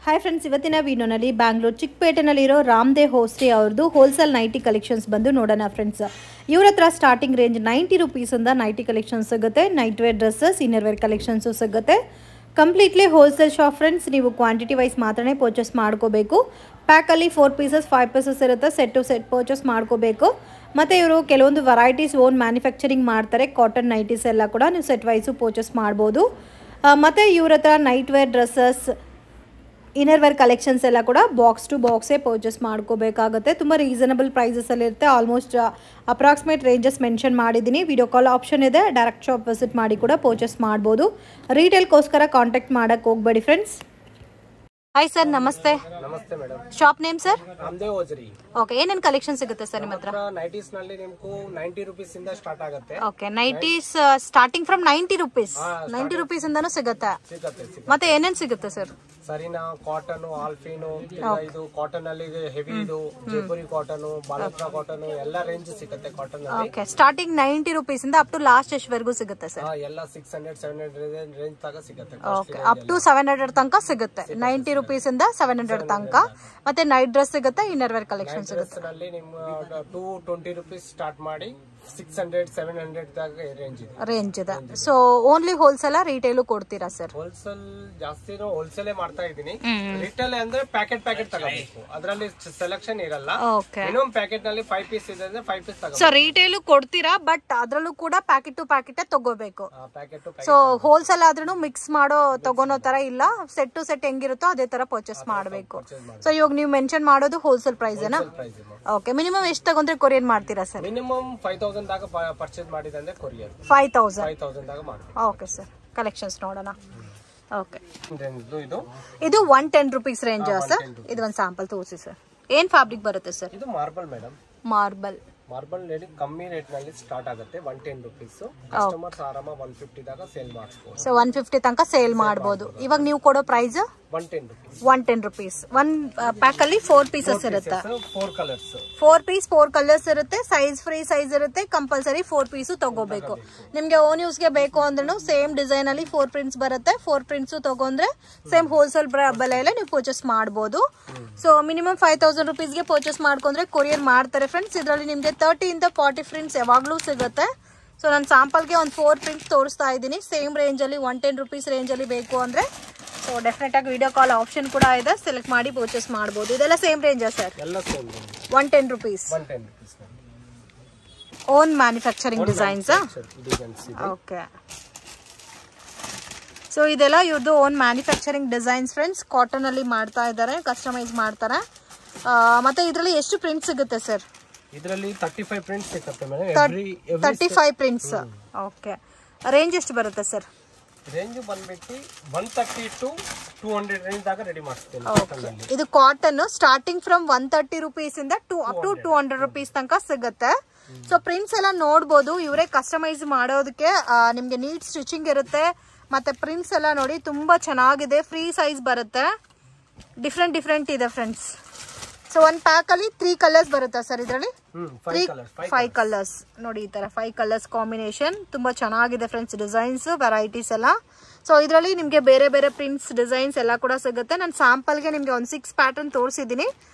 Hi friends, ಇವತ್ತಿನ ವಿಡಿಯೋನಲ್ಲಿ ಬ್ಯಾಂಗ್ಳೂರ್ ಚಿಕ್ಕಪೇಟೆನಲ್ಲಿರೋ ರಾಮದೇ ಹೋಸ್ಟ್ರಿ ಅವ್ರದ್ದು ಹೋಲ್ಸೇಲ್ ನೈಟಿ ಕಲೆಕ್ಷನ್ಸ್ ಬಂದು ನೋಡೋಣ ಫ್ರೆಂಡ್ಸ್. ಇವ್ರ ಹತ್ರ ಸ್ಟಾರ್ಟಿಂಗ್ ರೇಂಜ್ 90 ರೂಪೀಸಿಂದ ನೈಟಿ ಕಲೆಕ್ಷನ್ಸ್ ಸಿಗುತ್ತೆ. Night wear dresses, inner wear collections ಸಿಗುತ್ತೆ. Completely wholesale shop friends. ನೀವು ಕ್ವಾಂಟಿಟಿ ವೈಸ್ ಮಾತ್ರನೇ ಪರ್ಚೇಸ್ ಮಾಡ್ಕೋಬೇಕು. ಪ್ಯಾಕಲ್ಲಿ 4 ಪೀಸಸ್ 5 ಪೀಸಸ್ ಇರುತ್ತೆ. ಸೆಟ್ ಟು ಸೆಟ್ ಪರ್ಚೇಸ್ ಮಾಡ್ಕೋಬೇಕು. ಮತ್ತು ಇವರು ಕೆಲವೊಂದು ವೆರೈಟೀಸ್ ಓನ್ ಮ್ಯಾನುಫ್ಯಾಕ್ಚರಿಂಗ್ ಮಾಡ್ತಾರೆ. ಕಾಟನ್ ನೈಟೀಸ್ ಎಲ್ಲ ಕೂಡ ನೀವು ಸೆಟ್ ವೈಸು ಪರ್ಚೇಸ್ ಮಾಡ್ಬೋದು. ಮತ್ತು ಇವ್ರ ಹತ್ರ night wear dresses, inner wear collections ಎಲ್ಲ ಕೂಡ ಬಾಕ್ಸ್ ಟು ಬಾಕ್ಸೇ ಪರ್ಚೇಸ್ ಮಾಡ್ಕೋಬೇಕಾಗುತ್ತೆ. ತುಂಬ ರೀಸನಬಲ್ ಪ್ರೈಸಸಲ್ಲಿರುತ್ತೆ. ಆಲ್ಮೋಸ್ಟ್ ಅಪ್ರಾಕ್ಸಿಮೇಟ್ ರೇಂಜಸ್ ಮೆನ್ಷನ್ ಮಾಡಿದ್ದೀನಿ. ವಿಡಿಯೋ ಕಾಲ್ ಆಪ್ಷನ್ ಇದೆ. ಡೈರೆಕ್ಟ್ ಶಾಪ್ ವಿಸಿಟ್ ಮಾಡಿ ಕೂಡ ಪರ್ಚೇಸ್ ಮಾಡ್ಬೋದು. ರೀಟೇಲ್ಗೋಸ್ಕರ ಕಾಂಟ್ಯಾಕ್ಟ್ ಮಾಡೋಕ್ಕೆ ಹೋಗಬೇಡಿ ಫ್ರೆಂಡ್ಸ್. ಹಾಯ್ ಸರ್, ನಮಸ್ತೆ. ನಮಸ್ತೆ madam. Shop name sir? Ramdev hosiery. Okay, ಏನೇನು ಕಲೆಕ್ಷನ್ ಸಿಗುತ್ತೆ ಸರ್ ನಿಮ್ಮ ಹತ್ರ? ನೈಟೀಸ್ ನಲ್ಲಿ ನಿಮ್ಗೂ 90 ರೂಪೀಸ್ ಇಂದ ಸ್ಟಾರ್ಟ್ ಆಗುತ್ತೆ. Okay, nighties starting from 90 rupees. 90 rupees ಇಂದನೂ ಸಿಗುತ್ತೆ. ಮತ್ತೆ ಏನೇನು ಸಿಗುತ್ತೆ ಸರ್? ಸರಿನಾ, ಕಾಟನ್, ಆಲ್ಫಿನು, ಇದು ಕಾಟನ್ ಅಲ್ಲಿ ಹೆವಿ, ಇದು ಜೈಪುರಿ ಕಾಟನ್, ಬಾಲಕ್ರಾ ಕಾಟನ್ ಎಲ್ಲ ರೇಂಜ್ ಸಿಗುತ್ತೆ ಕಾಟನ್ ಅಲ್ಲಿ. ಓಕೆ, ಸ್ಟಾರ್ಟಿಂಗ್ 90 ರೂಪೀಸ್ ಇಂದ ಅಪ್ ಟು ಲಾಸ್ಟ್ ಎಷ್ಟವರೆಗೂ ಸಿಗುತ್ತೆ ಸರ್? ಎಲ್ಲ 600-700 ರೇಂಜ್ ತನಕ ಸಿಗುತ್ತೆ. ಓಕೆ, ಅಪ್ ಟು 700 ತನಕ ಸಿಗುತ್ತೆ. 90 ರೂಪೀಸ್ ಇಂದ 700 ತನಕ. ಮತ್ತೆ ನೈಟ್ ಡ್ರೆಸ್ ಸಿಗುತ್ತೆ, ಇನ್ನರ್ ವೇರ್ ಕಲೆಕ್ಷನ್ ಸಿಗುತ್ತೆ. ನಲ್ಲಿ ನಿಮ್ಮ 220 ರೂಪೀಸ್ ಸ್ಟಾರ್ಟ್ ಮಾಡಿ 600-700 ತನಕ ರೇಂಜ್ ಇದೆ. ಸೊ ಓನ್ಲಿ ಹೋಲ್ಸೇಲ್ ರಿಟೇಲ್ ಕೊಡ್ತೀರಾ ಸರ್? ಹೋಲ್ಸೇಲ್ ಜಾಸ್ತಿ ಹೋಲ್ಸೇಲ್ ಮಾಡ್ತಾ ಇದೀನಿ. ರಿಟೇಲ್ ಅಂದ್ರೆ ಪ್ಯಾಕೆಟ್ ತಗೋಬೇಕು. ಅದರಲ್ಲಿ ಸೆಲೆಕ್ಷನ್ ಇರಲ್ಲ. ಮಿನಿಮಮ್ ಪ್ಯಾಕೆಟ್ ನಲ್ಲಿ 5 ಪೀಸ್ ಇದೆ ಅಂದ್ರೆ 5 ಪೀಸ್ ತಗೋಬೇಕು. ಸೊ ರಿಟೇಲ್ ಕೊಡ್ತೀರಾ, ಬಟ್ ಅದ್ರಲ್ಲೂ ಕೂಡ ಪ್ಯಾಕೆಟ್ ಟು ಪ್ಯಾಕೆಟ್ ತಗೋಬೇಕು. ಸೊ ಹೋಲ್ಸೇಲ್ ಆದ್ರೂ ಮಿಕ್ಸ್ ಮಾಡೋ ತಗೋನೋ ತರ ಇಲ್ಲ. ಸೆಟ್ ಟು ಸೆಟ್ ಹೆಂಗಿರುತ್ತೋ ಅದೇ ತರ ಪರ್ಚೇಸ್ ಮಾಡಬೇಕು. ಸೊ ಇವಾಗ ನೀವು ಮೆನ್ಷನ್ ಮಾಡೋದು ಹೋಲ್ಸೇಲ್ ಪ್ರೈಸ್ ಏನಾ? ಓಕೆ, ಮಿನಿಮಮ್ ಎಷ್ಟು ತಗೊಂಡ್ರೆ ಕೊರಿಯರ್ ಮಾಡ್ತೀರಾ ಸರ್? ಮಿನಿಮಮ್ 5000 ದಾಗ ಪರ್ಚೇಸ್ ಮಾಡಿದ್ರೆ ಕೊರಿಯರ್ 5000 ದಾಗ ಮಾಡ್ತೀವಿ. ಓಕೆ ಸರ್, ಕಲೆಕ್ಷನ್ಸ್ ನೋಡೋಣ. ಓಕೆ, ಇದು 110 ರೂಪೀಸ್ ರೇಂಜ್ ಸರ್. ಇದು ಒಂದು ಸ್ಯಾಂಪಲ್ ತೋರಿಸಿ ಸರ್. ಏನ್ ಫ್ಯಾಬ್ರಿಕ್ ಬರುತ್ತೆ ಸರ್? ಇದು ಮಾರ್ಬಲ್ ಮೇಡಮ್. ಮಾರ್ಬಲ್ ರೇಟ್ ಕಮ್ಮಿ ರೇಟ್ ನಲ್ಲಿ ಸ್ಟಾರ್ಟ್ ಆಗುತ್ತೆ. 110 ರೂಪೀಸ್. ಕಸ್ಟಮರ್ಸ್ ಆರಾಮ 150 ದಾಗ ಸೇಲ್ ಮಾಡಿಸಬಹುದು. ಸೊ 150 ತನಕ ಸೇಲ್ ಮಾಡಬಹುದು. ಇವಾಗ ನೀವು ಕೊಡೋ ಪ್ರೈಸ್ 110 ರೂಪೀಸ್. ಒನ್ ಪ್ಯಾಕ್ ಅಲ್ಲಿ 4 ಪೀಸಸ್ ಇರುತ್ತೆ. 4 ಪೀಸ್ 4 ಕಲರ್ಸ್ ಇರುತ್ತೆ. ಸೈಜ್ ಫ್ರೀ ಸೈಜ್ ಇರುತ್ತೆ. ಕಂಪಲ್ಸರಿ 4 ಪೀಸು ತಗೋಬೇಕು. ನಿಮ್ಗೆ ಓನ್ ಯೂಸ್ ಗೆ ಬೇಕು ಅಂದ್ರೂ ಸೇಮ್ ಡಿಸೈನ್ ಅಲ್ಲಿ 4 ಪ್ರಿಂಟ್ಸ್ ಬರುತ್ತೆ. 4 ಪ್ರಿಂಟ್ಸ್ ತಗೊಂಡ್ರೆ ಸೇಮ್ ಹೋಲ್ಸೇಲ್ ಬೆಲೆಯಲ್ಲೇ ನೀವು ಪರ್ಚೇಸ್ ಮಾಡಬಹುದು. ಸೊ ಮಿನಿಮಮ್ 5000 ರುಪೀಸ್ಗೆ ಪರ್ಚೇಸ್ ಮಾಡ್ಕೊಂಡ್ರೆ ಕೊರಿಯರ್ ಮಾಡ್ತಾರೆ ಫ್ರೆಂಡ್ಸ್. ಇದರಲ್ಲಿ ನಿಮ್ಗೆ 30 ಇಂದ 40 ಪ್ರಿಂಟ್ಸ್ ಯಾವಾಗ್ಲೂ ಸಿಗುತ್ತೆ. ಸೊ ನಾನು ಸ್ಯಾಂಪಲ್ಗೆ ಒಂದು 4 ಪ್ರಿಂಟ್ಸ್ ತೋರಿಸ್ತಾ ಇದ್ದೀನಿ. ಸೇಮ್ ರೇಂಜ್ ಅಲ್ಲಿ 110 ರೂಪೀಸ್ ರೇಂಜ್ ಅಲ್ಲಿ ಬೇಕು ಅಂದ್ರೆ ಸೊ ಡೆಫಿನೆಟ್ ಆಗಿ ವಿಡಿಯೋ ಕಾಲ್ ಆಪ್ಷನ್ ಕೂಡ ಇದೆ. ಸೆಲೆಕ್ಟ್ ಮಾಡಿ ಪರ್ಚೇಸ್ ಮಾಡಬಹುದು. ಇದೆಲ್ಲ ಸೇಮ್ ರೇಂಜಾ sir? 110 rupees. Own manufacturing designs. Okay, so ಇದೆಲ್ಲ ಇವ್ರದ್ದು own manufacturing designs friends. Cotton ಅಲ್ಲಿ ಮಾಡ್ತಾ ಇದ್ದಾರೆ, ಕಸ್ಟಮೈಸ್ ಮಾಡ್ತಾರೆ. ಮತ್ತೆ ಇದರಲ್ಲಿ ಎಷ್ಟು ಪ್ರಿಂಟ್ ಸಿಗುತ್ತೆ ಸರ್? ಇದರಲ್ಲಿ 35 ಪ್ರಿಂಟ್ಸ್ ಸಿಗುತ್ತೆ ಮೇಡಂ. 35 ಪ್ರಿಂಟ್ಸ್. ಓಕೆ, ರೇಂಜ್ ಎಷ್ಟು ಬರುತ್ತೆ ಸರ್? ರೇಂಜ್ ಬಂದ್ಬಿಟ್ಟು 130 to 200 ರೇಂಜ್ ದಾಗ ರೆಡಿ ಮಾಡ್ತೀನಿ. ಇದು ಕಾಟನ್ ಸ್ಟಾರ್ಟಿಂಗ್ ಫ್ರಮ್ 130 ರೂಪೀಸ್ ಇಂದ ಅಪ್ ಟು 200 ರೂಪೀಸ್ ತನಕ ಸಿಗುತ್ತೆ. ಸೊ ಪ್ರಿಂಟ್ಸ್ ಎಲ್ಲ ನೋಡ್ಬೋದು. ಇವರೇ ಕಸ್ಟಮೈಸ್ ಮಾಡೋದಕ್ಕೆ ನಿಮ್ಗೆ ನೀಟ್ ಸ್ಟಿಚಿಂಗ್ ಇರುತ್ತೆ. ಮತ್ತೆ ಪ್ರಿಂಟ್ಸ್ ಎಲ್ಲ ನೋಡಿ ತುಂಬಾ ಚೆನ್ನಾಗಿದೆ. ಫ್ರೀ ಸೈಜ್ ಬರುತ್ತೆ. ಡಿಫ್ರೆಂಟ್ ಇದೆ ಫ್ರೆಂಡ್ಸ್. ಸೊ ಒಂದ್ ಪ್ಯಾಕ್ ಅಲ್ಲಿ 3 ಕಲರ್ಸ್ ಬರುತ್ತೆ ಸರ್. ಇದರಲ್ಲಿ 5 ಕಲರ್ಸ್ ನೋಡಿ. ಈ ತರ 5 ಕಲರ್ಸ್ ಕಾಂಬಿನೇಷನ್ ತುಂಬಾ ಚೆನ್ನಾಗಿದೆ ಫ್ರೆಂಡ್ಸ್. ಡಿಸೈನ್ಸ್ ವೆರೈಟೀಸ್ ಎಲ್ಲ. ಸೊ ಇದರಲ್ಲಿ ನಿಮ್ಗೆ ಬೇರೆ ಬೇರೆ ಪ್ರಿಂಟ್ಸ್ ಡಿಸೈನ್ಸ್ ಎಲ್ಲ ಕೂಡ ಸಿಗುತ್ತೆ. ನಾನು ಸ್ಯಾಂಪಲ್ಗೆ ನಿಮ್ಗೆ ಒಂದು 6 ಪ್ಯಾಟರ್ನ್ ತೋರಿಸಿದ್ದೀನಿ.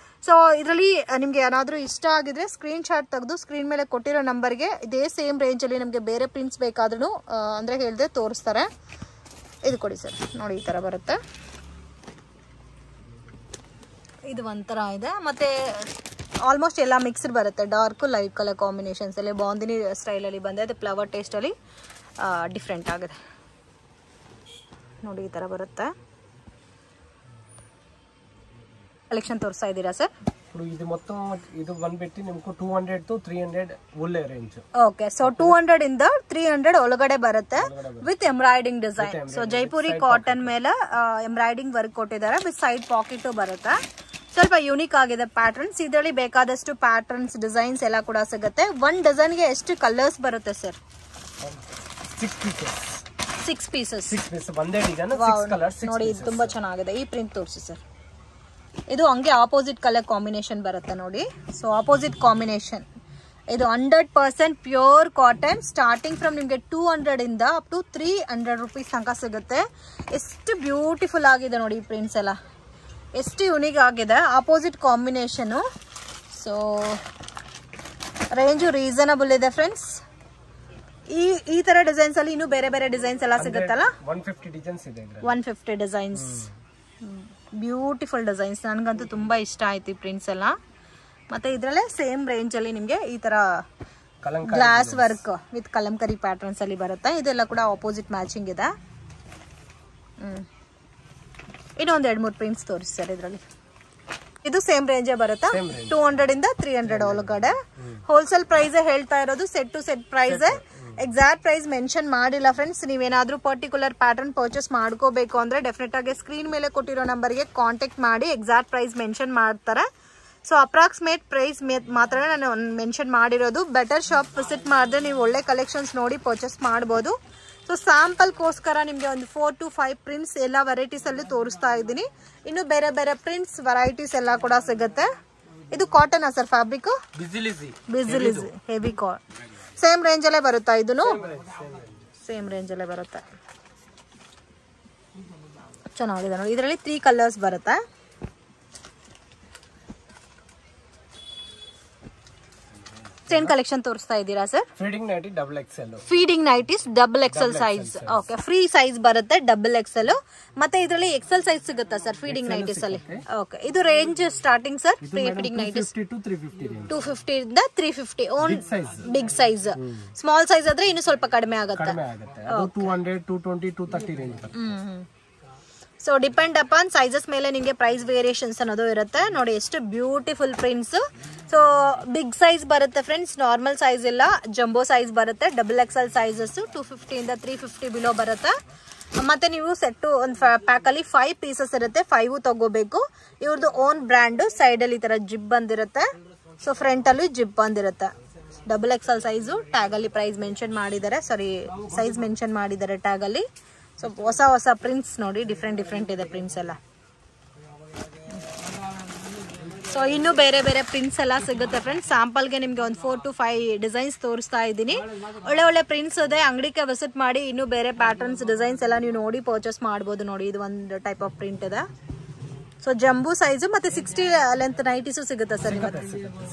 ಸೊ ಇದರಲ್ಲಿ ನಿಮ್ಗೆ ಏನಾದ್ರೂ ಇಷ್ಟ ಆಗಿದ್ರೆ ಸ್ಕ್ರೀನ್ ಶಾಟ್ ತೆಗೆದು ಸ್ಕ್ರೀನ್ ಮೇಲೆ ಕೊಟ್ಟಿರೋ ನಂಬರ್ಗೆ ಇದೇ ಸೇಮ್ ರೇಂಜ್ ಅಲ್ಲಿ ನಿಮ್ಗೆ ಬೇರೆ ಪ್ರಿಂಟ್ಸ್ ಬೇಕಾದ್ರೂ ಅಂದ್ರೆ ಹೇಳಿದ್ರೆ ತೋರಿಸ್ತಾರೆ. ಇದು ಕೊಡಿ ಸರ್. ನೋಡಿ ಈ ತರ ಬರುತ್ತೆ. ಇದು ಒಂಥರ ಇದೆ. ಮತ್ತೆ ಆಲ್ಮೋಸ್ಟ್ ಎಲ್ಲ ಮಿಕ್ಸ್ಡ್ ಬರುತ್ತೆ. ಡಾರ್ಕ್ ಲೈಟ್ ಕಲರ್ ಕಾಂಬಿನೇಷನ್ಸ್ ಅಲ್ಲಿ ಬಾಂದಿನಿ ಸ್ಟೈಲ್ ಅಲ್ಲಿ ಬಂದಿದೆ. ಅದು ಫ್ಲವರ್ ಟೇಸ್ಟ್ ಅಲ್ಲಿ ಡಿಫ್ರೆಂಟ್ ಆಗಿದೆ ನೋಡಿ. ಈ ತರ ಬರುತ್ತೆ. ಕಲೆಕ್ಷನ್ ತೋರಿಸ್ತಾ ಇದ್ದೀರಾ ಸರ್? ಇದು ಮೊತ್ತ ಇದು ಬಂದ್ಬಿಟ್ಟು ನಿಮ್ಗೆ 200 to 300 ಒಳ್ಳೆ ರೇಂಜ್. ಓಕೆ, ಸೊ 200 ಇಂದ 300 ಒಳಗಡೆ ಬರುತ್ತೆ with embroidering design. So Jaipuri cotton ಮೇಲೆ ಎಂಬ್ರಾಯ್ಡಿಂಗ್ ವರ್ಕ್ ಕೊಟ್ಟಿದ್ದಾರೆ. ವಿತ್ ಸೈಡ್ ಪಾಕೆಟ್ ಬರುತ್ತೆ. ಸ್ವಲ್ಪ ಯೂನಿಕ್ ಆಗಿದೆ ಪ್ಯಾಟರ್ನ್ಸ್. ಇದರಲ್ಲಿ ಬೇಕಾದಷ್ಟು ಪ್ಯಾಟರ್ನ್ಸ್ ಡಿಸೈನ್ಸ್ ಎಲ್ಲ ಕೂಡ ಸಿಗುತ್ತೆ. ಒಂದ್ ಡಜನ್ಗೆ ಎಷ್ಟು ಕಲರ್ಸ್ ಬರುತ್ತೆ ಸರ್? 6 ಪೀಸಸ್. ನೋಡಿ, ಇದು ತುಂಬಾ ಚೆನ್ನಾಗಿದೆ. ಈ ಪ್ರಿಂಟ್ ತೋರಿಸಿ ಸರ್. ಇದು ಹಂಗೆ ಆಪೋಸಿಟ್ ಕಲರ್ ಕಾಂಬಿನೇಷನ್ ಬರುತ್ತೆ ನೋಡಿ. So opposite combination. ಇದು 100% ಪ್ಯೂರ್ ಕಾಟನ್. ಸ್ಟಾರ್ಟಿಂಗ್ ಫ್ರಮ್ ನಿಮಗೆ 200 ಇಂದ ಅಪ್ ಟು 300 ರೂಪೀಸ್ ತನಕ ಸಿಗುತ್ತೆ. ಎಷ್ಟು ಬ್ಯೂಟಿಫುಲ್ ಆಗಿದೆ ನೋಡಿ ಪ್ರಿಂಟ್ಸ್ ಎಲ್ಲ. ಎಷ್ಟು ಯುನಿಕ್ ಆಗಿದೆ, opposite combination. So range reasonable ಇದೆ ಫ್ರೆಂಡ್ಸ್. ಈ ತರ ಡಿಸೈನ್ಸ್ ಅಲ್ಲಿ ಇನ್ನು ಬೇರೆ ಬೇರೆ ಡಿಸೈನ್ಸ್ ಎಲ್ಲ ಸಿಗುತ್ತಲ್ಲ. 150 ಡಿಸೈನ್ಸ್ ಇದೆ. 150 ಡಿಸೈನ್ಸ್, ಬ್ಯೂಟಿಫುಲ್ ಡಿಸೈನ್ಸ್. ನನಗಂತೂ ತುಂಬಾ ಇಷ್ಟ ಆಯ್ತು ಈ ಪ್ರಿಂಟ್ಸ್ ಎಲ್ಲ. ಮತ್ತೆ ಇದ್ರಲ್ಲೇ ಸೇಮ್ ರೇಂಜ್ ಅಲ್ಲಿ ನಿಮ್ಗೆ ಈ ತರ glass work with Kalamkari patterns ಅಲ್ಲಿ ಬರುತ್ತೆ. ಇದೆಲ್ಲ ಕೂಡ ಆಪೋಸಿಟ್ ಮ್ಯಾಚಿಂಗ್ ಇದೆ. ಇನ್ನೊಂದ್ 2-3 ಪ್ರಿಂಟ್ಸ್ ತೋರಿಸ್ತಾರೆ ಇದ್ರಲ್ಲಿ. ಇದು ಸೇಮ್ ರೇಂಜೇ ಬರುತ್ತಾ, 200 ಇಂದ 300 ಒಳಗಡೆ. ಹೋಲ್ಸೇಲ್ ಪ್ರೈಸ್ ಹೇಳ್ತಾ ಇರೋದು, set to set price. Exact price mention ಮಾಡಿಲ್ಲ ಫ್ರೆಂಡ್ಸ್. ನೀವೇನಾದ್ರೂ ಪರ್ಟಿಕ್ಯುಲರ್ ಪ್ಯಾಟರ್ನ್ ಪರ್ಚೇಸ್ ಮಾಡ್ಕೋಬೇಕು ಅಂದ್ರೆ ಡೆಫಿನೆಟ್ ಆಗಿ ಸ್ಕ್ರೀನ್ ಮೇಲೆ ಕೊಟ್ಟಿರೋ ನಂಬರ್ಗೆ ಕಾಂಟ್ಯಾಕ್ಟ್ ಮಾಡಿ. ಎಕ್ಸಾಕ್ಟ್ ಪ್ರೈಸ್ ಮೆನ್ಷನ್ ಮಾಡ್ತಾರೆ. ಸೊ ಅಪ್ರಾಕ್ಸಿಮೇಟ್ ಪ್ರೈಸ್ ಮಾತ್ರ ನಾನು ಮೆನ್ಷನ್ ಮಾಡಿರೋದು. ಬೆಟರ್ ಶಾಪ್ ವಿಸಿಟ್ ಮಾಡಿದ್ರೆ ನೀವು ಒಳ್ಳೆ ಕಲೆಕ್ಷನ್ಸ್ ನೋಡಿ ಪರ್ಚೇಸ್ ಮಾಡ್ಬೋದು. ಸೊ ಸ್ಯಾಂಪಲ್ಗೋಸ್ಕರ ನಿಮಗೆ ಒಂದು 4 to 5 ಪ್ರಿಂಟ್ಸ್ ಎಲ್ಲ ವೆರೈಟೀಸ್ ಅಲ್ಲಿ ತೋರಿಸ್ತಾ ಇದ್ದೀನಿ. ಇನ್ನು ಬೇರೆ ಬೇರೆ ಪ್ರಿಂಟ್ಸ್ ವೆರೈಟೀಸ್ ಎಲ್ಲ ಕೂಡ ಸಿಗುತ್ತೆ. ಇದು ಕಾಟನ್ ಸರ್ ಫ್ಯಾಬ್ರಿಕ್? ಬಿಸಿಲಿಸಿ ಹೆವಿ ಕಾಟನ್. ಸೇಮ್ ರೇಂಜ್ ಅಲ್ಲೇ ಬರುತ್ತಾ? ಇದನ್ನು ಸೇಮ್ ರೇಂಜ್ ಅಲ್ಲೇ ಬರುತ್ತೆ. ಚೆನ್ನಾಗಿದೆ ನೋಡಿ. ಇದರಲ್ಲಿ 3 ಕಲರ್ಸ್ ಬರುತ್ತೆ. ಏನ್ ಕಲೆಕ್ಷನ್ ತೋರಿಸ್ತಾ ಇದ್ದೀರಾ sir? Feeding nighty double XL. Feeding nighties double XL size. Okay, free size ಬರುತ್ತೆ ಡಬಲ್ ಎಕ್ಸೆಲ್. ಮತ್ತೆ ಇದರಲ್ಲಿ ಎಕ್ಸೆಲ್ ಸೈಜ್ ಸಿಗುತ್ತಾ ಸರ್ ಫೀಡಿಂಗ್ ನೈಟೀಸ್ ಅಲ್ಲಿ? ಓಕೆ, ಇದು range starting sir feeding nighties 250 ಇಂದ 350. Own big size. Small size ಆದ್ರೆ ಇನ್ನು ಸ್ವಲ್ಪ ಕಡಿಮೆ ಆಗುತ್ತೆ. 200, 220, 230 range. So depend upon sizes ಮೇಲೆ ನಿಮಗೆ ಪ್ರೈಸ್ ವೇರಿಯೇಷನ್ಸ್ ಅನ್ನೋದು ಇರುತ್ತೆ. ನೋಡಿ ಎಷ್ಟು beautiful prints. So big size ಬರುತ್ತೆ ಫ್ರೆಂಡ್ಸ್, ನಾರ್ಮಲ್ ಸೈಜ್ ಇಲ್ಲ, ಜಂಬೋ ಸೈಜ್ ಬರುತ್ತೆ. ಡಬಲ್ ಎಕ್ಸೆಲ್ ಸೈಜಸ್ 250 ಇಂದ 350 ಬಿಲೋ ಬರುತ್ತೆ. ಮತ್ತೆ ನೀವು ಸೆಟ್ ಒಂದು ಪ್ಯಾಕ್ ಅಲ್ಲಿ 5 ಪೀಸಸ್ ಇರುತ್ತೆ, 5 ತಗೋಬೇಕು. ಇವ್ರದ್ದು ಓನ್ ಬ್ರ್ಯಾಂಡ್. ಸೈಡ್ ಅಲ್ಲಿ ಈ ತರ ಜಿಪ್ ಬಂದಿರುತ್ತೆ. ಸೊ ಫ್ರಂಟ್ ಅಲ್ಲಿ ಜಿಪ್ ಬಂದಿರುತ್ತೆ. Double XL size. ಟ್ಯಾಗ್ ಅಲ್ಲಿ ಪ್ರೈಸ್ ಮೆನ್ಷನ್ ಮಾಡಿದ್ದಾರೆ, ಸಾರಿ ಸೈಜ್ ಮೆನ್ಷನ್ ಮಾಡಿದ್ದಾರೆ ಟ್ಯಾಗ್ ಅಲ್ಲಿ. ಸೊ ಹೊಸ ಹೊಸ ಪ್ರಿಂಟ್ಸ್ ನೋಡಿ, ಡಿಫ್ರೆಂಟ್ ಇದೆ ಪ್ರಿಂಟ್ಸ್ ಎಲ್ಲ. ಸೊ ಇನ್ನು ಬೇರೆ ಬೇರೆ ಪ್ರಿಂಟ್ಸ್ ಎಲ್ಲ ಸಿಗುತ್ತೆ ಫ್ರೆಂಡ್ಸ್. ಸ್ಯಾಂಪಲ್ಗೆ ನಿಮಗೆ ಒಂದು 4 to 5 ಡಿಸೈನ್ಸ್ ತೋರಿಸ್ತಾ ಇದ್ದೀನಿ. ಒಳ್ಳೆ ಪ್ರಿಂಟ್ಸ್ ಇದೆ, ಅಂಗಡಿಗೆ ವಿಸಿಟ್ ಮಾಡಿ ಇನ್ನು ಬೇರೆ ಪ್ಯಾಟರ್ನ್ಸ್ ಡಿಸೈನ್ಸ್ ಎಲ್ಲ ನೀವು ನೋಡಿ ಪರ್ಚೇಸ್ ಮಾಡ್ಬೋದು. ನೋಡಿ ಇದು ಒಂದು ಟೈಪ್ ಆಫ್ ಪ್ರಿಂಟ್ ಇದೆ. ಸೊ ಜಂಬೂ ಸೈಜ್ ಮತ್ತೆ 60 ಲೆಂತ್ ನೈಟೀಸು ಸಿಗುತ್ತೆ sir.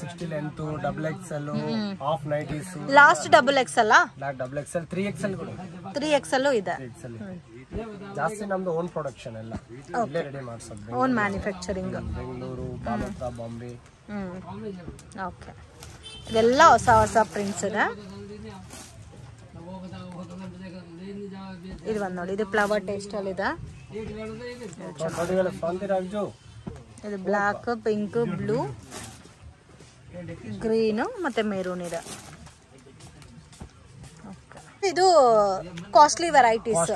60 length double XL half nighties. Last double XL double XL 3XL 3XL ಇದೆ. ಜಾಸ್ತಿ ನಮ್ದು ಓನ್ ಪ್ರೊಡಕ್ಷನ್ ಎಲ್ಲ ಇಲ್ಲೇ ರೆಡಿ ಮಾಡ್ಸೋದು. Own manufacturing. Bengaluru, Balotra, Bombay. Okay, ಇದೆಲ್ಲ ಹೊಸ ಹೊಸ ಪ್ರಿಂಟ್ಸ್ ಇದೆ. ಇದು ಒಂದು ನೋಡಿ, ಇದು ಫ್ಲವರ್ ಟೇಸ್ಟ್ ಅಲ್ಲಿ ಇದೆ. ಇದು ಬ್ಲಾಕ್, ಪಿಂಕ್, ಬ್ಲೂ, ಗ್ರೀನ್ ಮತ್ತೆ ಮೆರೂನ್ ಇದೆ. ಇದು ಕಾಸ್ಟ್ಲಿ ವೆರೈಟೀಸ್.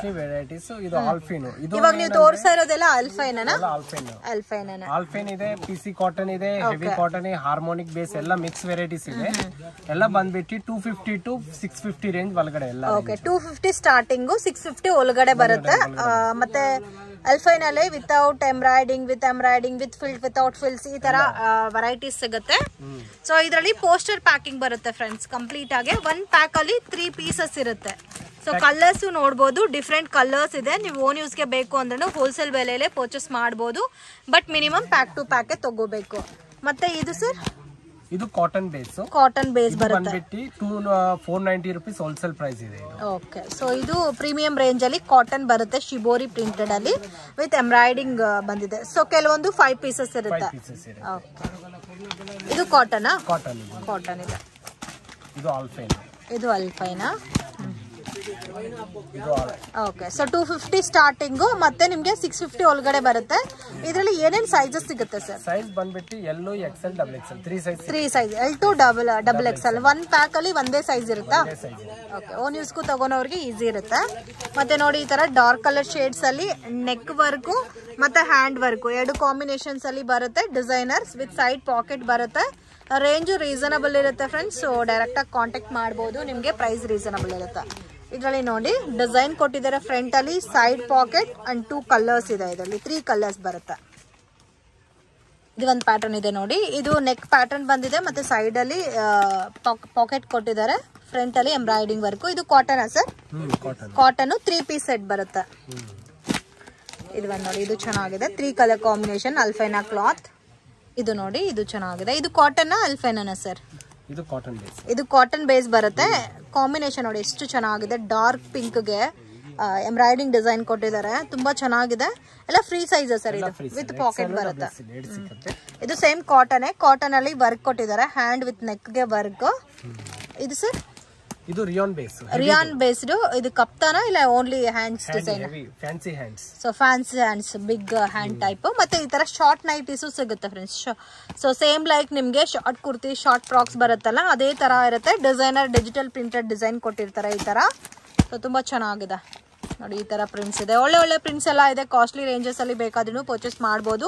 ಇದು ಆಲ್ಫೈನ್. ಇವಾಗ ನೀವು ತೋರಿಸ್ತಾ ಇರೋದೆಲ್ಲ ಆಲ್ಫೈನ್ ಇದೆ, PC ಕಾಟನ್ ಇದೆ, ಹೆವಿ ಕಾಟನ್, ಹಾರ್ಮೋನಿಕ್ ಬೇಸ್ ಎಲ್ಲ ಮಿಕ್ಸ್ ವೆರೈಟೀಸ್ ಇದೆ. ಎಲ್ಲ ಬಂದ್ಬಿಟ್ಟು 250 to 650 ರೇಂಜ್ ಒಳಗಡೆ ಎಲ್ಲ. ಓಕೆ, 250 ಸ್ಟಾರ್ಟಿಂಗ್, 650 ಒಳಗಡೆ ಬರುತ್ತೆ. ಮತ್ತೆ ಅಲ್ಫೈನ್ ಅಲ್ಲಿ without embroidering, with embroidering, with filled, without fills, ಈ ತರ ವೆರೈಟೀಸ್ ಸಿಗುತ್ತೆ. ಸೊ ಇದರಲ್ಲಿ ಪೋಸ್ಟರ್ ಪ್ಯಾಕಿಂಗ್ ಬರುತ್ತೆ ಫ್ರೆಂಡ್ಸ್. ಕಂಪ್ಲೀಟ್ ಆಗಿ 1 ಪ್ಯಾಕ್ ಅಲ್ಲಿ 3 ಪೀಸಸ್ ಇರುತ್ತೆ. ಸೊ ಕಲರ್ಸ್ ನೋಡಬಹುದು, ಡಿಫ್ರೆಂಟ್ ಕಲರ್ಸ್ ಇದೆ. ನೀವು ಓನ್ ಯೂಸ್ಗೆ ಬೇಕು ಅಂದ್ರೆ ಹೋಲ್ಸೇಲ್ ಬೆಲೆಯಲ್ಲೇ ಪರ್ಚೇಸ್ ಮಾಡಬಹುದು. But minimum pack to pack ತಗೋಬೇಕು. ಮತ್ತೆ ಇದು ಸರ್, ಇದು ಕಾಟನ್ ಬೇಸ್. ಕಾಟನ್ ಬೇಸ್ ಬರುತ್ತೆ. 490 ರೂಪೀಸ್ ಹೋಲ್ಸೇಲ್ ಪ್ರೈಸ್ ಇದೆ. ಓಕೆ, ಸೊ ಇದು ಪ್ರೀಮಿಯಂ ರೇಂಜ್ ಅಲ್ಲಿ ಕಾಟನ್ ಬರುತ್ತೆ, ಶಿಬೋರಿ ಪ್ರಿಂಟೆಡ್ ಅಲ್ಲಿ ವಿತ್ ಎಂಬ್ರಾಯ್ಡಿಂಗ್ ಬಂದಿದೆ. ಸೊ ಕೆಲವೊಂದು 5 ಪೀಸಸ್ ಇರುತ್ತೆ. ಇದು ಕಾಟನ್ ಇದೆ. ಇದು ಆಲ್ಫೈನ್. ಇದು ಅಲ್ಫೈನಾ? ಓಕೆ, ಸೊ 250 ಸ್ಟಾರ್ಟಿಂಗ್, ಮತ್ತೆ ನಿಮ್ಗೆ 650 ಒಳಗಡೆ ಬರುತ್ತೆ. ಇದರಲ್ಲಿ ಏನೇನ್ ಸೈಜಸ್ ಸಿಗುತ್ತೆ ಸರ್? ಸೈಜ್ ಬಂದ್ಬಿಟ್ಟು L, XL, double XL 3 size. L to double XL. 1 pack ಅಲ್ಲಿ ಒಂದೇ ಸೈಜ್ ಇರುತ್ತಾ? ಓಕೆ, ಓನ್ ಯೂಸ್ಗೂ ತಗೋನವ್ರಿಗೆ ಈಸಿ ಇರುತ್ತೆ. ಮತ್ತೆ ನೋಡಿ ಈ ತರ ಡಾರ್ಕ್ ಕಲರ್ ಶೇಡ್ಸ್ ಅಲ್ಲಿ ನೆಕ್ ವರ್ಕ್ ಮತ್ತೆ ಹ್ಯಾಂಡ್ ವರ್ಕ್ 2 ಕಾಂಬಿನೇಷನ್ಸ್ ಅಲ್ಲಿ ಬರುತ್ತೆ. ಡಿಸೈನರ್ಸ್ ವಿತ್ ಸೈಡ್ ಪಾಕೆಟ್ ಬರುತ್ತೆ. ರೇಂಜ್ ರೀಸನಬಲ್ ಇರುತ್ತೆ ಫ್ರೆಂಡ್ಸ್. ಸೊ ಡೈರೆಕ್ಟ್ ಆಗಿ ಕಾಂಟ್ಯಾಕ್ಟ್ ಮಾಡಬಹುದು, ನಿಮ್ಗೆ ಪ್ರೈಸ್ ರೀಸನಬಲ್ ಇರುತ್ತೆ. ಇದರಲ್ಲಿ ನೋಡಿ ಡಿಸೈನ್ ಕೊಟ್ಟಿದ್ದಾರೆ ಫ್ರಂಟ್ ಅಲ್ಲಿ, ಸೈಡ್ ಪಾಕೆಟ್ ಅಂಡ್ 2 ಕಲರ್ಸ್ ಇದೆ. ಇದರಲ್ಲಿ 3 ಕಲರ್ಸ್ ಬರುತ್ತೆ. ಇದು ಒಂದು ಪ್ಯಾಟರ್ನ್ ಇದೆ ನೋಡಿ, ಇದು ನೆಕ್ ಪ್ಯಾಟರ್ನ್ ಬಂದಿದೆ. ಮತ್ತೆ ಸೈಡ್ ಅಲ್ಲಿ ಪಾಕೆಟ್ ಕೊಟ್ಟಿದ್ದಾರೆ, ಫ್ರಂಟ್ ಅಲ್ಲಿ ಎಂಬ್ರಾಯ್ಡಿಂಗ್ ವರ್ಕ್. ಇದು cotton sir? Cotton 3 piece set ಬರುತ್ತೆ. ಇದು ಒಂದು ನೋಡಿ, ಇದು ಚೆನ್ನಾಗಿದೆ. 3 ಕಲರ್ ಕಾಂಬಿನೇಷನ್, ಅಲ್ಫೈನಾ ಕ್ಲಾತ್. ಇದು ನೋಡಿ, ಇದು ಚೆನ್ನಾಗಿದೆ. ಇದು ಕಾಟನ್ ಅಲ್ಫೈನಾ ಸರ್? ಇದು ಕಾಟನ್ ಬೇಸ್. ಇದು ಕಾಟನ್ ಬೇಸ್ ಬರುತ್ತೆ. ಕಾಂಬಿನೇಷನ್ ನೋಡಿ ಎಷ್ಟು ಚೆನ್ನಾಗಿದೆ. ಡಾರ್ಕ್ ಪಿಂಕ್ಗೆ ಎಂಬ್ರಾಯ್ಡಿಂಗ್ ಡಿಸೈನ್ ಕೊಟ್ಟಿದ್ದಾರೆ, ತುಂಬಾ ಚೆನ್ನಾಗಿದೆ. ಎಲ್ಲ ಫ್ರೀ ಸೈಜ್ ಸರ್, ಇದು ವಿತ್ ಪಾಕೆಟ್ ಬರುತ್ತೆ. ಇದು ಸೇಮ್ ಕಾಟನ್ ಅಲ್ಲಿ ವರ್ಕ್ ಕೊಟ್ಟಿದ್ದಾರೆ, ಹ್ಯಾಂಡ್ ವಿತ್ ನೆಕ್ ಗೆ ವರ್ಕ್. ಇದು ಸರ್ ಇದು ರಿಯಾನ್ ಬೇಸ್ಡ್. ಇದು ಕಪ್ತಾನ ಇಲ್ಲ only hands design? Fancy hands. So fancy hands, big hand type. ಮತ್ತೆ ಈ ತರ ಶಾರ್ಟ್ ನೈಟೀಸು ಸಿಗುತ್ತೆ ಫ್ರೆಂಡ್ಸ್. ಸೊ ಸೇಮ್ ಲೈಕ್ ನಿಮ್ಗೆ ಶಾರ್ಟ್ ಕುರ್ತಿ, ಶಾರ್ಟ್ ಫ್ರಾಕ್ಸ್ ಬರುತ್ತಲ್ಲ, ಅದೇ ತರ ಇರುತ್ತೆ. ಡಿಸೈನರ್ ಡಿಜಿಟಲ್ ಪ್ರಿಂಟೆಡ್ ಡಿಸೈನ್ ಕೊಟ್ಟಿರ್ತಾರೆ ಈ ತರ. ಸೊ ತುಂಬಾ ಚೆನ್ನಾಗಿದೆ ನೋಡಿ, ಈ ತರ ಪ್ರಿಂಟ್ಸ್ ಇದೆ. ಒಳ್ಳೆ ಪ್ರಿಂಟ್ಸ್ ಎಲ್ಲ ಇದೆ. ಕಾಸ್ಟ್ಲಿ ರೇಂಜಸ್ ಅಲ್ಲಿ ಬೇಕಾದ್ರೂ ಪರ್ಚೇಸ್ ಮಾಡಬಹುದು.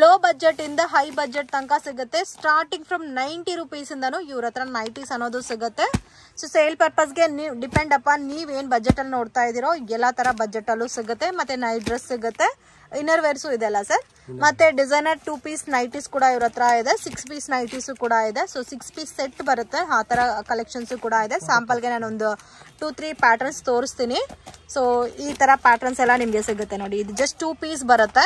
ಲೋ ಬಜೆಟ್ ಇಂದ ಹೈ ಬಜೆಟ್ ತನಕ ಸಿಗುತ್ತೆ. ಸ್ಟಾರ್ಟಿಂಗ್ ಫ್ರಮ್ 90 ರುಪೀಸ್ ಇಂದನೂ ಇವ್ರ ಹತ್ರ ನೈಟೀಸ್ ಅನ್ನೋದು ಸಿಗುತ್ತೆ. ಸೊ ಸೇಲ್ ಪರ್ಪಸ್ಗೆ ನೀವು ಡಿಪೆಂಡ್ ಅಪಾನ್ ನೀವೇನ್ ಬಜೆಟ್ ಅಲ್ಲಿ ನೋಡ್ತಾ ಇದೀರೋ ಎಲ್ಲಾ ತರ ಬಜೆಟ್ ಅಲ್ಲೂ ಸಿಗುತ್ತೆ. ಮತ್ತೆ ನೈಟ್ ಡ್ರೆಸ್ ಸಿಗುತ್ತೆ, ಇನ್ನರ್ ವೇರ್ಸು ಇದೆಲ್ಲ ಸರ್. ಮತ್ತೆ ಡಿಸೈನರ್ 2 ಪೀಸ್ ನೈಟೀಸ್ ಕೂಡ ಇವ್ರ ಹತ್ರ ಇದೆ, 6 ಪೀಸ್ ನೈಟೀಸ್ ಕೂಡ ಇದೆ. ಸೊ 6 ಪೀಸ್ ಸೆಟ್ ಬರುತ್ತೆ, ಆ ತರ ಕಲೆಕ್ಷನ್ಸ್ ಕೂಡ ಇದೆ. ಸ್ಯಾಂಪಲ್ಗೆ ನಾನೊಂದು 2-3 ಪ್ಯಾಟರ್ನ್ಸ್ ತೋರಿಸ್ತೀನಿ. ಸೊ ಈ ತರ ಪ್ಯಾಟರ್ನ್ಸ್ ಎಲ್ಲ ನಿಮ್ಗೆ ಸಿಗುತ್ತೆ ನೋಡಿ. ಇದು ಜಸ್ಟ್ 2 ಪೀಸ್ ಬರುತ್ತೆ.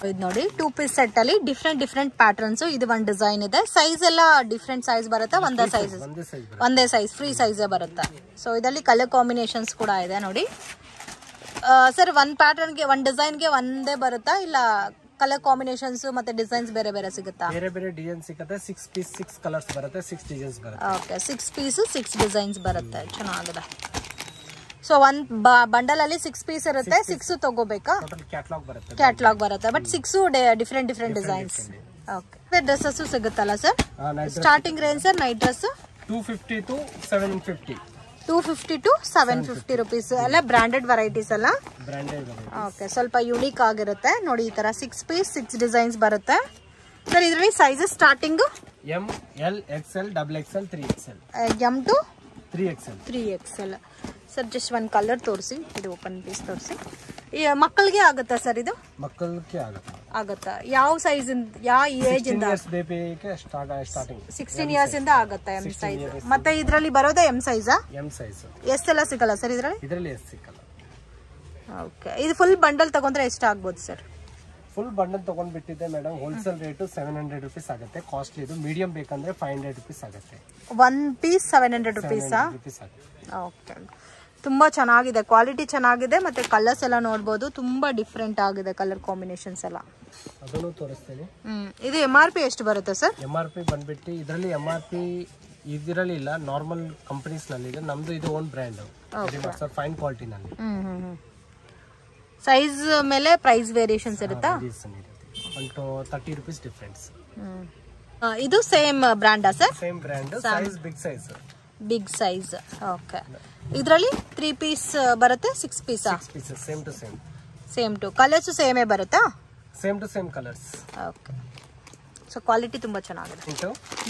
ಇದು ನೋಡಿ 2 ಪೀಸ್ ಸೆಟ್ ಅಲ್ಲಿ ಡಿಫ್ರೆಂಟ್ ಪ್ಯಾಟರ್ನ್ಸ್. ಇದು ಒಂದು ಡಿಸೈನ್ ಇದೆ. ಸೈಜ್ ಎಲ್ಲ ಡಿಫ್ರೆಂಟ್ ಸೈಜ್ ಬರುತ್ತೆ, ಒಂದೇ ಸೈಜ್ ಫ್ರೀ ಸೈಜ್ ಬರುತ್ತೆ. ಸೊ ಇದರಲ್ಲಿ ಕಲರ್ ಕಾಂಬಿನೇಷನ್ಸ್ ಕೂಡ ಇದೆ ನೋಡಿ ಸರ್. ಒಂದ್ ಪ್ಯಾಟರ್ನ್ಗೆ, ಒಂದ್ ಡಿಸೈನ್ಗೆ ಒಂದೇ ಬರುತ್ತಾ, ಇಲ್ಲ ಕಲರ್ ಕಾಂಬಿನೇಷನ್ಸ್ ಮತ್ತೆ ಡಿಸೈನ್ಸ್ ಬೇರೆ ಬೇರೆ ಸಿಗುತ್ತಾ? ಬೇರೆ ಡಿಸೈನ್ ಸಿಗುತ್ತೆ. 6 ಪೀಸ್ 6 ಕಲರ್ಸ್ ಬರುತ್ತೆ, 6 ಡಿಸೈನ್ಸ್ ಬರುತ್ತೆ. ಓಕೆ, 6 ಪೀಸ್ 6 ಡಿಸೈನ್ಸ್ ಬರುತ್ತೆ. ಚೆನ್ನಾಗಿದೆ. ಸೊ ಒಂದ್ ಬಂಡಲ್ ಅಲ್ಲಿ 6 ಪೀಸ್ ಇರುತ್ತೆ, 6 ತಗೋಬೇಕಾ? ಕ್ಯಾಟ್ಲಾಗ್ ಬರುತ್ತೆ, but 6 different designs. Okay, dresses ಸಿಗುತ್ತಲ್ಲ sir? Starting range sir night dress 250 to 750. 250 to 750 rupees. ಎಲ್ಲ ಬ್ರಾಂಡೆಡ್ ವೆರೈಟೀಸ್ ಅಲ್ಲ? ಓಕೆ, ಸ್ವಲ್ಪ ಯುನೀಕ್ ಆಗಿರುತ್ತೆ ನೋಡಿ. ಈ ತರ 6 ಪೀಸ್ 6 ಡಿಸೈನ್ಸ್ ಬರುತ್ತೆ ಸರ್. ಇದರಲ್ಲಿ sizes starting M, L, XL, XXL, 3XL. M to 3XL. Sir just ಒಂದು ಕಲರ್ ತೋರಿಸಿ. ಇದು ಓಪನ್ ಪೀಸ್ ತೋರಿಸಿ. ಮಕ್ಕಳಿಗೆ ಆಗುತ್ತಾ ಸರ್? ಇದು ಮಕ್ಕಳಿಗೆ ಆಗುತ್ತಾ? ಯಾವ ಸೈಜ್, ಯಾವ ಏಜ್ ಇಂದ? 16 ಇಯರ್ಸ್ ಇಂದ ಆಗುತ್ತಾ ಎಂ ಸೈಜ್? ಮತ್ತೆ ಇದರಲ್ಲಿ ಬರೋದೇ ಎಂ ಸೈಜಾ? M size. ಎಸ್ ಎಲ್ಲ ಸಿಗಲ್ಲ ಸರ್ ಇದರಲ್ಲಿ? ಎಸ್ ಸಿಗಲ್ಲ. ಓಕೆ, ಇದು ಫುಲ್ ಬಂಡಲ್ ತಗೊಂಡ್ರೆ ಎಷ್ಟು ಆಗ್ಬೋದು ಸರ್? ಫುಲ್ ಬಂಡಲ್ ತಗೊಂಡ್ಬಿಟ್ಟಿದೆ ಮೇಡಮ್, ಹೋಲ್ಸೇಲ್ ರೇಟು 700 ರುಪೀಸ್ ಆಗುತ್ತೆ. ಕಾಸ್ಟ್ಲಿ ಇದು. ಮೀಡಿಯಂ ಬೇಕಂದ್ರೆ 500 ರುಪೀಸ್ ಆಗುತ್ತೆ. 1 ಪೀಸ್ 700 ರುಪೀಸಾ? ಓಕೆ, ತುಂಬಾ ಚೆನ್ನಾಗಿದೆ, ಕ್ವಾಲಿಟಿ ಚೆನ್ನಾಗಿದೆ. ಮತ್ತೆ ಕಲರ್ಸ್ ಎಲ್ಲ ನೋಡಬಹುದು, ತುಂಬಾ ಡಿಫ್ರೆಂಟ್ ಆಗಿದೆ ಕಲರ್ ಕಾಂಬಿನೇಷನ್ಸ್ ಎಲ್ಲ. ಅದನ್ನು ತೋರಿಸ್ತೀನಿ. ಇದು MRP ಎಷ್ಟು ಬರುತ್ತೆ ಸರ್? MRP ಬಂದ್ಬಿಟ್ಟು ಇದರಲ್ಲಿ MRP ಇದರಲ್ಲಿ ಇಲ್ಲ, ನಾರ್ಮಲ್ ಕಂಪನೀಸ್ ನಲ್ಲಿ ಇದೆ. ನಮ್ದು ಇದು ಓನ್ ಬ್ರ್ಯಾಂಡ್, ಫೈನ್ ಕ್ವಾಲಿಟಿ ನಲ್ಲಿ. ಸೈಜ್ ಮೇಲೆ ಪ್ರೈಸ್ ವೇರಿಯೇಷನ್ಸ್ ಇರುತ್ತಾ? 30 ರುಪೀಸ್ ಡಿಫರೆನ್ಸ್. ಇದು ಸೇಮ್ ಬ್ರ್ಯಾಂಡಾ sir? Same brand, size big size. Okay, ಇದರಲ್ಲಿ 3 ಪೀಸ್ ಬರುತ್ತೆ, 6 ಪೀಸ್ ಸೇಮ್ ಟು ಕಲರ್ಸ್ ಸೇಮೇ ಬರುತ್ತಾ? Same to same colours. Okay, so quality ತುಂಬಾ ಚೆನ್ನಾಗಿದೆ.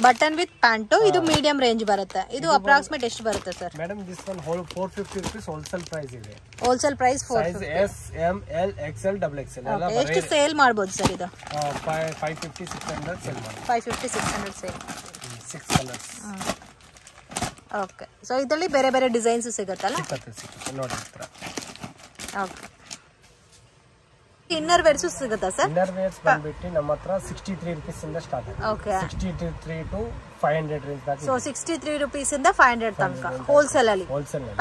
Button with pant. ಇದು ಮೀಡಿಯಂ ರೇಂಜ್ ಬರುತ್ತೆ. ಇದು ಅಪ್ರಾಕ್ಸಿಮೇಟ್ ಎಷ್ಟು ಬರುತ್ತೆ sir? Madam this one 450 rupees wholesale price ಇದೆ. Wholesale price 450. S, M, L, XL, XXL ಎಲ್ಲ ಎಷ್ಟು ಸೇಲ್ ಮಾಡಬಹುದು ಸರ್ ಇದು? 550 600 ಸೇಲ್ ಮಾಡಬಹುದು. 550 600 ಸೇಲ್. 6 ಕಲರ್ಸ್. ಓಕೆ, ಸೊ ಇದರಲ್ಲಿ ಬೇರೆ ಬೇರೆ ಡಿಸೈನ್ಸ್ ಸಿಗುತ್ತಲ್ಲ? ಸಿಗುತ್ತೆ ನೋಡಿ ಹತ್ರ. ಓಕೆ, ಇನ್ನರ್ ವೇರ್ಸ್ ಸಿಗುತ್ತಾ ಸರ್? ಇನ್ನರ್ ವೇರ್ಸ್ ಬಂದ್ಬಿಟ್ಟು ನಮ್ಮ ಹತ್ರ 63 ರುಪೀಸ್ ಇಂದ ಸ್ಟಾರ್ಟ್ ಆಗುತ್ತೆ. ಓಕೆ, 63 ಟು 500 ರೇಂಜ್ ದಾಗಿ. ಸೊ 63 ರುಪೀಸ್ ಇಂದ 500 ತನಕ ಹೋಲ್ಸೇಲ್ ಅಲ್ಲಿ.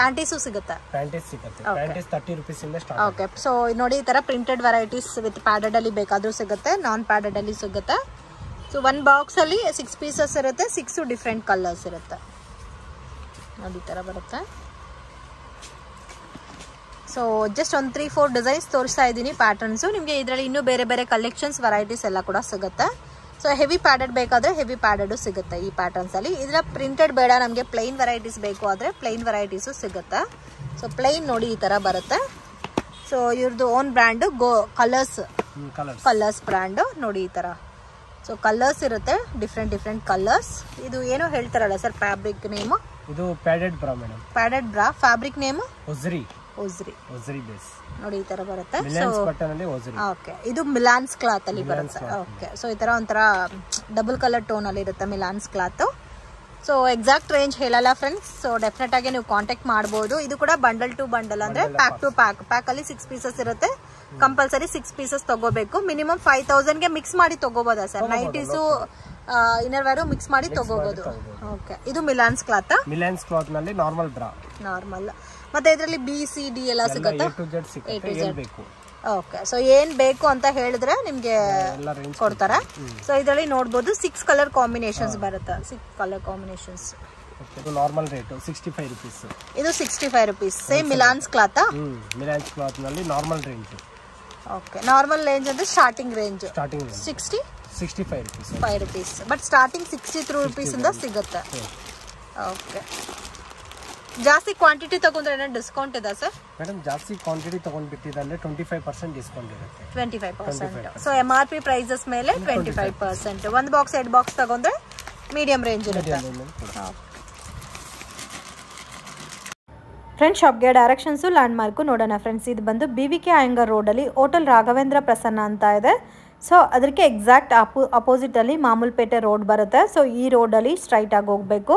ಪ್ಯಾಂಟೀಸು ಸಿಗುತ್ತಾ? ಪ್ಯಾಂಟೀಸ್ ಸಿಗುತ್ತೆ. ಪ್ಯಾಂಟೀಸ್ 30 ರುಪೀಸ್ ಇಂದ ಸ್ಟಾರ್ಟ್. ಓಕೆ, ಸೊ ನೋಡಿ ಈ ತರ ಪ್ರಿಂಟೆಡ್ ವೆರೈಟೀಸ್ ವಿತ್ ಪ್ಯಾಡೆಡ್ ಅಲ್ಲಿ ಬೇಕಾದ್ರೂ ಸಿಗುತ್ತೆ, ನಾನ್ ಪ್ಯಾಡೆಡ್ ಅಲ್ಲಿ ಸಿಗುತ್ತೆ. ಸೊ 1 ಬಾಕ್ಸ್ ಅಲ್ಲಿ 6 ಪೀಸಸ್ ಇರುತ್ತೆ, 6 ಡಿಫ್ರೆಂಟ್ ಕಲರ್ಸ್ ಇರುತ್ತೆ ನೋಡಿ. ಈ ತರ ಬರುತ್ತೆ. ಸೊ ಜಸ್ಟ್ ಒಂದು 3-4 ಡಿಸೈನ್ಸ್ ತೋರಿಸ್ತಾ ಇದ್ದೀನಿ, ಪ್ಯಾಟರ್ನ್ಸು. ನಿಮಗೆ ಇದರಲ್ಲಿ ಇನ್ನೂ ಬೇರೆ ಬೇರೆ ಕಲೆಕ್ಷನ್ಸ್ ವೆರೈಟೀಸ್ ಎಲ್ಲ ಕೂಡ ಸಿಗುತ್ತೆ. ಸೊ ಹೆವಿ ಪ್ಯಾಡೆಡ್ ಬೇಕಾದರೆ ಹೆವಿ ಪ್ಯಾಡೆಡು ಸಿಗುತ್ತೆ ಈ ಪ್ಯಾಟರ್ನ್ಸಲ್ಲಿ. ಇದರ ಪ್ರಿಂಟೆಡ್ ಬೇಡ, ನಮಗೆ ಪ್ಲೈನ್ ವೆರೈಟೀಸ್ ಬೇಕು ಆದರೆ ಪ್ಲೈನ್ ವೆರೈಟೀಸು ಸಿಗುತ್ತೆ. ಸೊ ಪ್ಲೈನ್ ನೋಡಿ ಈ ಥರ ಬರುತ್ತೆ. ಸೊ ಇವ್ರದ್ದು ಓನ್ ಬ್ರ್ಯಾಂಡು ಕಲರ್ಸ್ ಬ್ರ್ಯಾಂಡು ನೋಡಿ ಈ ಥರ. ಸೊ ಕಲರ್ಸ್ ಇರುತ್ತೆ, ಡಿಫ್ರೆಂಟ್ ಕಲರ್ಸ್. ಇದು ಏನೋ ಹೇಳ್ತಾರಲ್ಲ ಸರ್ ಫ್ಯಾಬ್ರಿಕ್ ನೇಮು? ಇದು padded bra madam. Padded bra. Fabric name? ಒಜ್ರಿ ಬೇಸ್ ನೋಡಿ ಈ ತರ ಬರುತ್ತೆ. ಓಕೆ, ಇದು ಮಿಲಾನ್ಸ್ ಕ್ಲಾತ್ ಅಲ್ಲಿ ಬರುತ್ತೆ. ಓಕೆ, ಸೊ ಈ ತರ ಒಂಥರ ಡಬಲ್ ಕಲರ್ ಟೋನ್ ಅಲ್ಲಿ ಇರುತ್ತೆ Milans cloth. So exact range ಹೇಳಲ್ಲ ಫ್ರೆಂಡ್ಸ್. ಸೊ ಡೆಫಿನೆಟ್ ಆಗಿ ನೀವು ಕಾಂಟ್ಯಾಕ್ಟ್ ಮಾಡಬಹುದು. ಇದು ಕೂಡ ಬಂಡಲ್ ಟು ಬಂಡಲ್ ಅಂದ್ರೆ ಪ್ಯಾಕ್ ಟು ಪ್ಯಾಕ್ ಅಲ್ಲಿ 6 ಪೀಸಸ್ ಇರುತ್ತೆ. ಕಂಪಲ್ಸರಿ 6 ಪೀಸಸ್ ತಗೋಬೇಕು. ಮಿನಿಮಮ್ 5000ಗೆ ಮಿಕ್ಸ್ ಮಾಡಿ ತಗೋಬೋದಾ sir? Nighties inner wear mix ಮಾಡಿ ತಗೋಬಹುದು. ಓಕೆ, ಇದು ಮಿಲಾನ್ಸ್ ಕ್ಲಾತ್. ಮಿಲಾನ್ಸ್ ಕ್ಲಾತ್ ನಲ್ಲಿ ನಾರ್ಮಲ್ ಬ್ರಾ, ನಾರ್ಮಲ್. ಮತ್ತೆ ಇದರಲ್ಲಿ ಬಿ ಸಿ ಡಿ ಎಲ್ಲ ಸಿಗುತ್ತೆ, A to Z ಸಿಗುತ್ತೆ, ಏನ್ ಬೇಕು. ಓಕೆ, ಸೊ ಏನ್ ಬೇಕು ಅಂತ ಹೇಳಿದ್ರೆ ನಿಮ್ಗೆ ಕೊಡ್ತಾರೆ. ಸೊ ಇದರಲ್ಲಿ ನೋಡಬಹುದು 6 ಕಲರ್ ಕಾಂಬಿನೇಷನ್ಸ್ ಬರುತ್ತೆ. 6 ಕಲರ್ ಕಾಂಬಿನೇಷನ್ಸ್. ಇದು ನಾರ್ಮಲ್ ರೇಟ್ 65 ರೂಪೀಸ್. ಇದು 65 rupees. Same Milans cloth. Milans cloth ನಲ್ಲಿ normal range. Okay, normal range ಅಂದ್ರೆ starting range 65 rupees. But starting 63 rupees ಇಂದ ಸಿಗುತ್ತೆ. ಓಕೆ, ಜಾಸ್ತಿ ಕ್ವಾಂಟಿಟಿ ತಗೊಂಡ್ರೆ ಏನೋ ಡಿಸ್ಕೌಂಟ್ ಇದೆ ಸರ್? ಮೇಡಮ್ ಜಾಸ್ತಿ ಕ್ವಾಂಟಿಟಿ ತಗೊಂಡ್ಬಿಟ್ಟಿದ್ರೆ 25% ಡಿಸ್ಕೌಂಟ್ ಇರುತ್ತೆ. 25%. ಸೊ MRP ಪ್ರೈಸಸ್ ಮೇಲೆ 25%. ಒಂದು ಬಾಕ್ಸ್ 2 ಬಾಕ್ಸ್ ತಗೊಂಡ್ರೆ ಮೀಡಿಯಂ ರೇಂಜ್ ಇರುತ್ತೆ. ಫ್ರೆಂಡ್ಸ್, ಶಾಪ್ಗೆ ಡೈರೆಕ್ಷನ್ಸು ಲ್ಯಾಂಡ್ ಮಾರ್ಕು ನೋಡೋಣ ಫ್ರೆಂಡ್ಸ್. ಇದು ಬಂದು BVK ಅಯ್ಯಂಗಾರ್ ರೋಡಲ್ಲಿ ಹೋಟೆಲ್ ರಾಘವೇಂದ್ರ ಪ್ರಸನ್ನ ಅಂತ ಇದೆ. ಸೊ ಅದಕ್ಕೆ ಎಕ್ಸಾಕ್ಟ್ ಅಪೋಸಿಟಲ್ಲಿ ಮಾಮೂಲ್ಪೇಟೆ ರೋಡ್ ಬರುತ್ತೆ. ಸೊ ಈ ರೋಡಲ್ಲಿ ಸ್ಟ್ರೈಟ್ ಆಗಿ ಹೋಗಬೇಕು.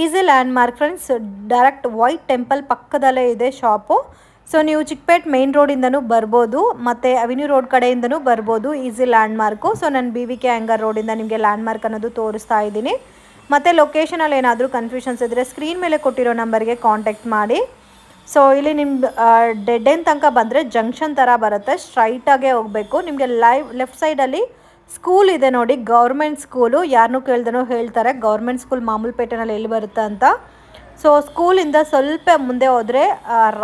Easy land mark friends. Direct white temple ಪಕ್ಕದಲ್ಲೇ ಇದೆ ಶಾಪು. ಸೊ ನೀವು ಚಿಕ್ಕಪೇಟ್ ಮೇನ್ ರೋಡಿಂದನೂ ಬರ್ಬೋದು, ಮತ್ತು ಅವೆನ್ಯೂ ರೋಡ್ ಕಡೆಯಿಂದನೂ ಬರ್ಬೋದು. Easy land mark. ಸೊ ನಾನು BVK ಅಯ್ಯಂಗಾರ್ ರೋಡಿಂದ ನಿಮಗೆ ಲ್ಯಾಂಡ್ ಮಾರ್ಕ್ ಅನ್ನೋದು ತೋರಿಸ್ತಾ ಇದ್ದೀನಿ. ಮತ್ತು ಲೊಕೇಶನಲ್ಲಿ ಏನಾದರೂ ಕನ್ಫ್ಯೂಷನ್ಸ್ ಇದ್ದರೆ ಸ್ಕ್ರೀನ್ ಮೇಲೆ ಕೊಟ್ಟಿರೋ ನಂಬರ್ಗೆ ಕಾಂಟ್ಯಾಕ್ಟ್ ಮಾಡಿ. ಸೊ ಇಲ್ಲಿ ನಿಮ್ಮ ಡೆಡ್ ಎಂಡ್ ತನಕ ಬಂದರೆ ಜಂಕ್ಷನ್ ಥರ ಬರುತ್ತೆ, ಸ್ಟ್ರೈಟಾಗೇ ಹೋಗಬೇಕು. ನಿಮಗೆ ಲೆಫ್ಟ್ ಸೈಡಲ್ಲಿ ಸ್ಕೂಲ್ ಇದೆ ನೋಡಿ, ಗೌರ್ಮೆಂಟ್ ಸ್ಕೂಲು. ಯಾರನ್ನೂ ಕೇಳ್ದನೋ ಹೇಳ್ತಾರೆ ಗೌರ್ಮೆಂಟ್ ಸ್ಕೂಲ್ ಮಾಮೂಲ್ಪೇಟೆನಲ್ಲಿ ಎಲ್ಲಿ ಬರುತ್ತೆ ಅಂತ. ಸೊ ಸ್ಕೂಲಿಂದ ಸ್ವಲ್ಪ ಮುಂದೆ ಹೋದರೆ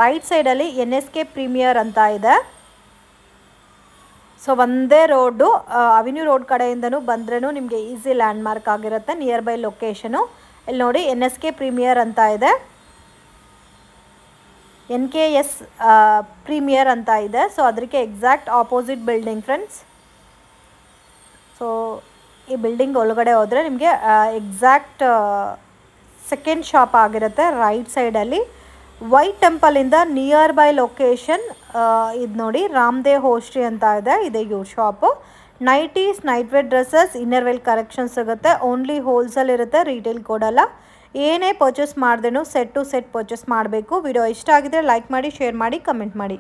ರೈಟ್ ಸೈಡಲ್ಲಿ NSK ಪ್ರೀಮಿಯರ್ ಅಂತ ಇದೆ. ಸೊ ಒಂದೇ ರೋಡು, ಅವೆನ್ಯೂ ರೋಡ್ ಕಡೆಯಿಂದನೂ ಬಂದ್ರೂ ನಿಮಗೆ ಈಸಿ ಲ್ಯಾಂಡ್ ಮಾರ್ಕ್ ಆಗಿರುತ್ತೆ. ನಿಯರ್ ಬೈ ಲೊಕೇಶನು ಇಲ್ಲಿ ನೋಡಿ, NSK ಪ್ರೀಮಿಯರ್ ಅಂತ ಇದೆ, NKS ಪ್ರೀಮಿಯರ್ ಅಂತ ಇದೆ. ಸೊ ಅದಕ್ಕೆ exact opposite building friends. So ಈ ಬಿಲ್ಡಿಂಗ್ ಒಳಗಡೆ ಹೋದರೆ ನಿಮಗೆ ಎಕ್ಸಾಕ್ಟ್ ಸೆಕೆಂಡ್ ಶಾಪ್ ಆಗಿರುತ್ತೆ ರೈಟ್ ಸೈಡಲ್ಲಿ. ವೈಟ್ ಟೆಂಪಲಿಂದ ನಿಯರ್ ಬೈ ಲೊಕೇಶನ್ ಇದು ನೋಡಿ, ರಾಮದೇವ್ ಹೋಸ್ಟ್ರಿ ಅಂತ ಇದೆ ಇವ್ರ shop. Nighties, night wear dresses, inner wear collection ಸಿಗುತ್ತೆ. ಓನ್ಲಿ ಹೋಲ್ಸೇಲ್ ಇರುತ್ತೆ, ರೀಟೇಲ್ ಕೊಡಲ್ಲ. ಏನೇ ಪರ್ಚೇಸ್ ಮಾಡ್ದೇನೂ ಸೆಟ್ ಟು ಸೆಟ್ ಪರ್ಚೇಸ್ ಮಾಡಬೇಕು. ವಿಡಿಯೋ ಇಷ್ಟ ಆಗಿದ್ರೆ ಲೈಕ್ ಮಾಡಿ, ಶೇರ್ ಮಾಡಿ, ಕಮೆಂಟ್ ಮಾಡಿ.